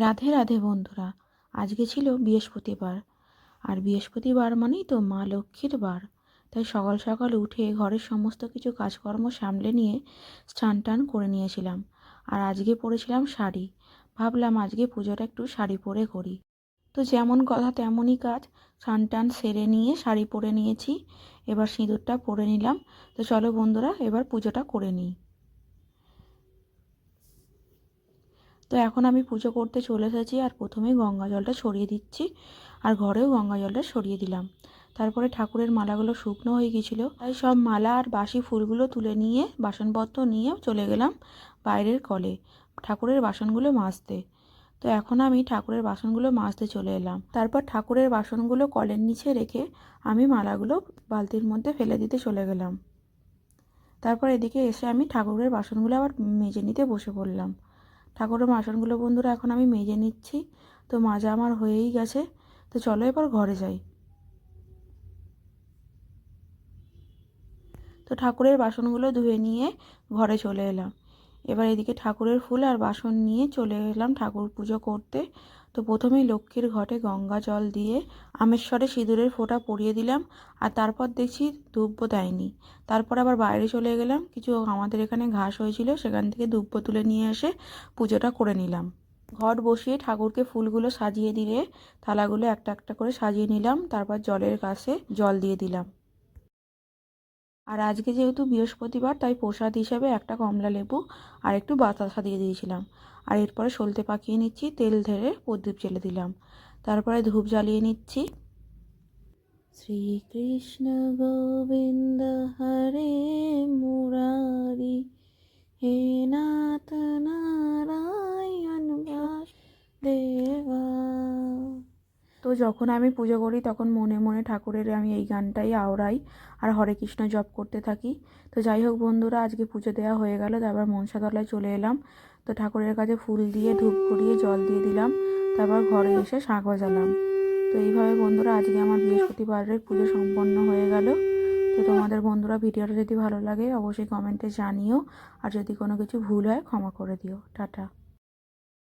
রাধে রাধে বন্ধুরা। আজকে ছিল বৃহস্পতিবার, আর বৃহস্পতিবার মানেই তো মা লক্ষ্মীর বার। তাই সকাল সকাল উঠে ঘরের সমস্ত কিছু কাজকর্ম সামলে নিয়ে স্নান টান করে নিয়েছিলাম। আর আজকে পরেছিলাম শাড়ি। ভাবলাম আজকে পুজোটা একটু শাড়ি পরে করি। তো যেমন কথা তেমনই কাজ, স্নান টান সেরে নিয়ে শাড়ি পরে নিয়েছি। এবার সিঁদুরটা পরে নিলাম। তো চলো বন্ধুরা, এবার পুজোটা করে নিই। তো এখন আমি পুজো করতে চলে এসেছি, আর প্রথমেই গঙ্গা জলটা ছড়িয়ে দিচ্ছি, আর ঘরেও গঙ্গা জলটা ছড়িয়ে দিলাম। তারপরে ঠাকুরের মালাগুলো শুকনো হয়ে গিয়েছিলো, তাই সব মালা আর বাসি ফুলগুলো তুলে নিয়ে বাসনপত্র নিয়ে চলে গেলাম বাইরের কলে ঠাকুরের বাসনগুলো মাজতে। তো এখন আমি ঠাকুরের বাসনগুলো মাজতে চলে এলাম। তারপর ঠাকুরের বাসনগুলো কলের নিচে রেখে আমি মালাগুলো বালতির মধ্যে ফেলে দিতে চলে গেলাম। তারপর এদিকে এসে আমি ঠাকুরের বাসনগুলো আবার মেজে নিতে বসে পড়লাম। ঠাকুরের বাসনগুলো বন্ধুরা এখন আমি মেজে নিচ্ছি। তো মাজা আমার হয়েই গেছে। তো চলো এবার ঘরে যাই। তো ঠাকুরের বাসনগুলো ধুয়ে নিয়ে ঘরে চলে এলাম। এবার এদিকে ঠাকুরের ফুল আর বাসন নিয়ে চলে এলাম ঠাকুর পুজো করতে। তো প্রথমেই লক্ষ্মীর ঘটে গঙ্গা জল দিয়ে আমেশ্বরে সিঁদুরের ফোঁটা পরিয়ে দিলাম। আর তারপর দেখছি ধূপও দেয়নি। তারপর আবার বাইরে চলে গেলাম, কিছু আমাদের এখানে ঘাস হয়েছিল, সেখান থেকে ধূপ তুলে নিয়ে এসে পুজোটা করে নিলাম। ঘট বসিয়ে ঠাকুরকে ফুলগুলো সাজিয়ে দিয়ে থালাগুলো একটা একটা করে সাজিয়ে নিলাম। তারপর জলের কাছে জল দিয়ে দিলাম। আর আজকে যেহেতু বৃহস্পতিবার, তাই প্রসাদ হিসাবে একটা কমলা লেবু আর একটু বাতাসা দিয়ে দিয়েছিলাম। আর এরপরে সলতে পাকিয়ে নিচ্ছি, তেল ঢেলে প্রদীপ জ্বেলে দিলাম। তারপরে ধূপ জ্বালিয়ে নিচ্ছি। শ্রীকৃষ্ণ গোবিন্দ হরে মুরারি, হে নাথ নারায়ণ বাসুদেবা। তো যখন আমি পুজো করি তখন মনে মনে ঠাকুরের আমি এই গানটাই আওড়াই আর হরে কৃষ্ণ জপ করতে থাকি। তো যাই হোক বন্ধুরা, আজকে পুজো দেওয়া হয়ে গেল। তারপর মনসাতলায় চলে এলাম। তো ঠাকুরের কাছে ফুল দিয়ে ধূপ ঘুরিয়ে জল দিয়ে দিলাম। তারপর ঘরে এসে শাঁখ বাজালাম। তো এইভাবে বন্ধুরা আজকে আমার বৃহস্পতিবারের পুজো সম্পন্ন হয়ে গেল। তো তোমাদের বন্ধুরা ভিডিওটা যদি ভালো লাগে অবশ্যই কমেন্টে জানিও, আর যদি কোনো কিছু ভুল হয় ক্ষমা করে দিও। টাটা।